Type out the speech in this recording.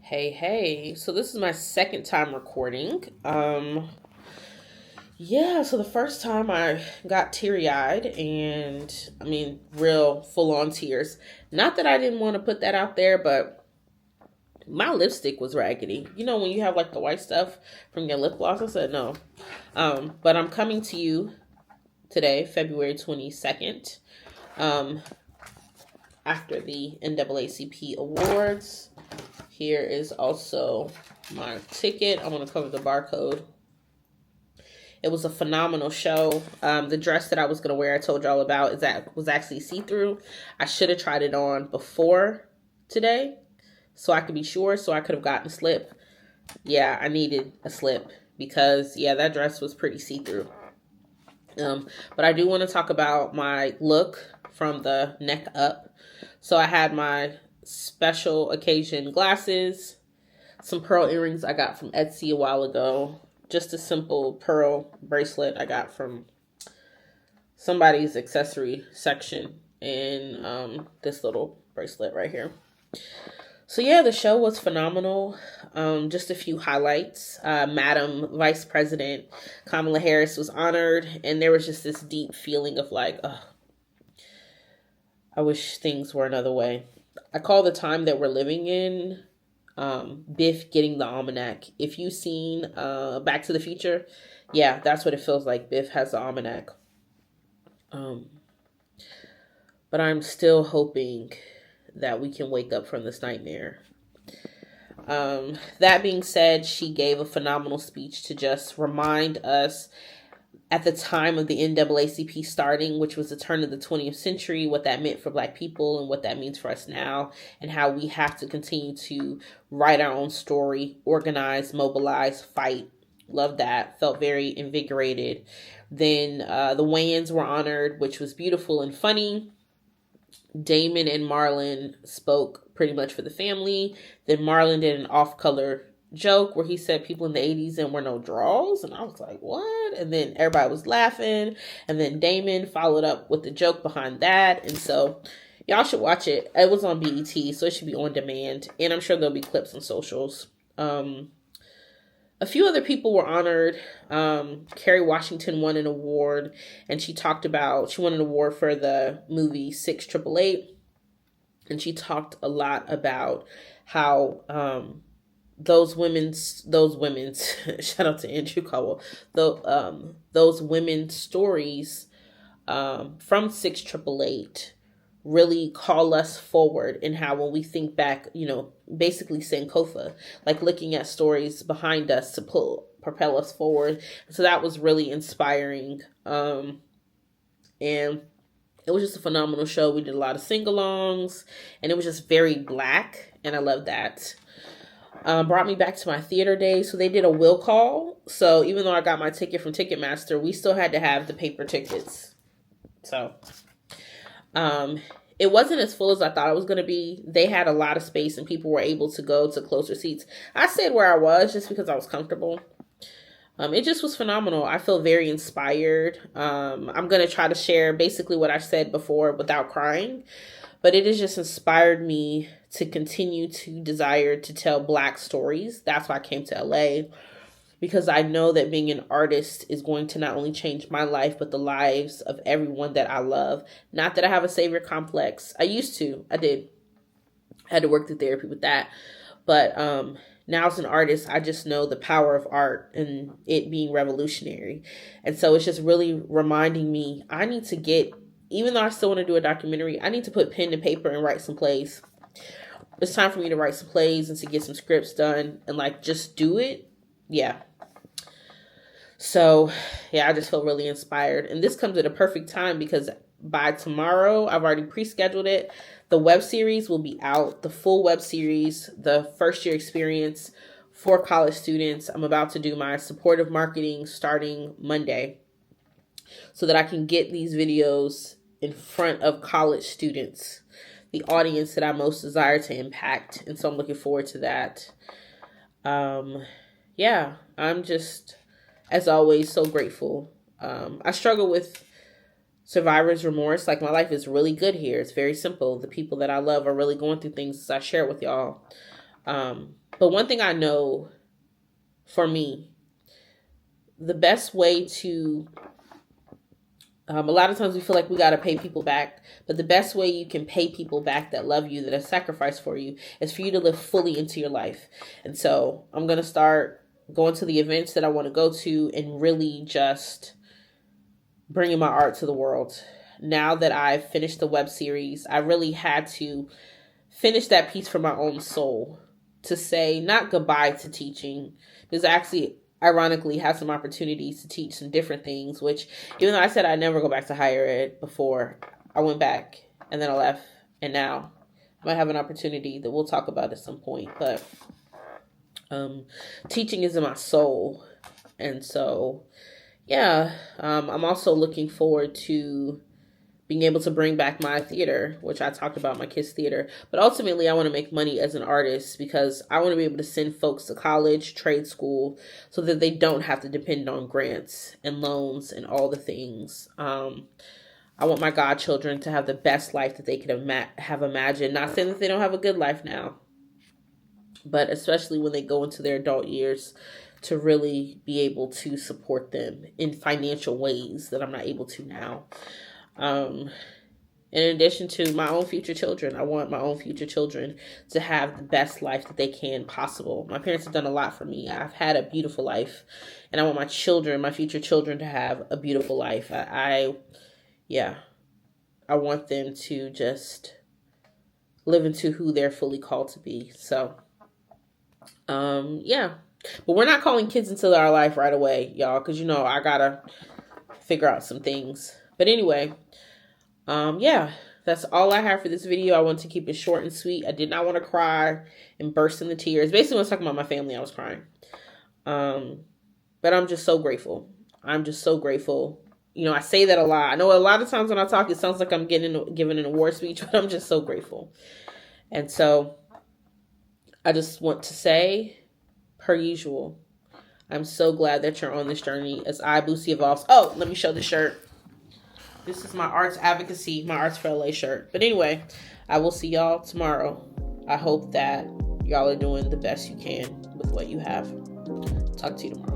Hey, so this is my second time recording. Yeah, so the first time I got teary-eyed and real full-on tears. Not that I didn't want to put that out there, but my lipstick was raggedy. You know when you have like the white stuff from your lip gloss? I said no. But I'm coming to you today, February 22nd, um, after the NAACP Awards. Here is also my ticket. I'm going to cover the barcode. It was a phenomenal show. The dress that I was going to wear, I told y'all about, was actually see-through. I should have tried it on before today so I could be sure, so I could have gotten a slip. Yeah, I needed a slip because, yeah, that dress was pretty see-through. But I do want to talk about my look from the neck up. So I had my special occasion glasses, some pearl earrings I got from Etsy a while ago, just a simple pearl bracelet I got from somebody's accessory section, and this little bracelet right here. So yeah, the show was phenomenal. Just a few highlights. Madam Vice President Kamala Harris was honored, and there was just this deep feeling of like, I wish things were another way. I call the time that we're living in Biff getting the almanac. If you've seen Back to the Future, yeah, that's what it feels like. Biff has the almanac. But I'm still hoping that we can wake up from this nightmare. That being said, she gave a phenomenal speech to just remind us at the time of the NAACP starting, which was the turn of the 20th century, what that meant for Black people and what that means for us now, and how we have to continue to write our own story, organize, mobilize, fight. Love that. Felt very invigorated. Then the Wayans were honored, which was beautiful and funny. Damon and Marlon spoke pretty much for the family. Then Marlon did an off-color joke where he said people in the 80s and were no draws, and I was like, what? And then everybody was laughing, and then Damon followed up with the joke behind that. And so y'all should watch it. It was on BET, so it should be on demand, and I'm sure there'll be clips on socials. A few other people were honored. Kerry Washington won an award, and she won an award for the movie 688, and she talked a lot about how those women's shout out to Andrew Cowell, those women's stories from 6888 really call us forward in how when we think back, basically Sankofa, like looking at stories behind us to propel us forward. So that was really inspiring. And it was just a phenomenal show. We did a lot of sing-alongs, and it was just very Black, and I love that. Brought me back to my theater days. So they did a will call. So even though I got my ticket from Ticketmaster, we still had to have the paper tickets. So it wasn't as full as I thought it was going to be. They had a lot of space and people were able to go to closer seats. I stayed where I was just because I was comfortable. It just was phenomenal. I feel very inspired. I'm going to try to share basically what I said before without crying, but it has just inspired me to continue to desire to tell Black stories. That's why I came to LA, because I know that being an artist is going to not only change my life, but the lives of everyone that I love. Not that I have a savior complex. I used to. I did. I had to work through therapy with that. But now as an artist, I just know the power of art and it being revolutionary. And so it's just really reminding me, I need to even though I still want to do a documentary, I need to put pen to paper and write some plays. It's time for me to write some plays and to get some scripts done and just do it. Yeah. So, yeah, I just feel really inspired. And this comes at a perfect time because by tomorrow, I've already pre-scheduled it. The web series will be out. The full web series, the first year experience for college students. I'm about to do my supportive marketing starting Monday so that I can get these videos in front of college students, the audience that I most desire to impact. And so I'm looking forward to that. Yeah, I'm just, as always, so grateful. I struggle with survivor's remorse. Like, my life is really good here. It's very simple. The people that I love are really going through things as I share it with y'all. But one thing I know for me, the best way to, a lot of times we feel like we got to pay people back, but the best way you can pay people back that love you, that have sacrificed for you, is for you to live fully into your life. And so I'm going to start going to the events that I want to go to and really just bringing my art to the world. Now that I've finished the web series, I really had to finish that piece for my own soul, to say not goodbye to teaching, because I actually ironically had some opportunities to teach some different things, which even though I said I'd never go back to higher ed before, I went back and then I left, and now I might have an opportunity that we'll talk about at some point. But teaching is in my soul. And so yeah, I'm also looking forward to being able to bring back my theater, which I talked about, my kids' theater. But ultimately, I want to make money as an artist, because I want to be able to send folks to college, trade school, so that they don't have to depend on grants and loans and all the things. I want my godchildren to have the best life that they could have imagined. Not saying that they don't have a good life now, but especially when they go into their adult years, to really be able to support them in financial ways that I'm not able to now. In addition to my own future children, I want my own future children to have the best life that they can possible. My parents have done a lot for me. I've had a beautiful life, and I want my children, my future children, to have a beautiful life. I want them to just live into who they're fully called to be. So, but we're not calling kids into our life right away, y'all, because, I gotta figure out some things. But anyway, that's all I have for this video. I want to keep it short and sweet. I did not want to cry and burst into tears. Basically, when I was talking about my family, I was crying. But I'm just so grateful. I'm just so grateful. I say that a lot. I know a lot of times when I talk, it sounds like I'm giving an award speech, but I'm just so grateful. And so I just want to say, per usual, I'm so glad that you're on this journey as I, Boosie, evolves. Oh, let me show the shirt. This is my arts advocacy, my Arts for LA shirt. But anyway, I will see y'all tomorrow. I hope that y'all are doing the best you can with what you have. Talk to you tomorrow.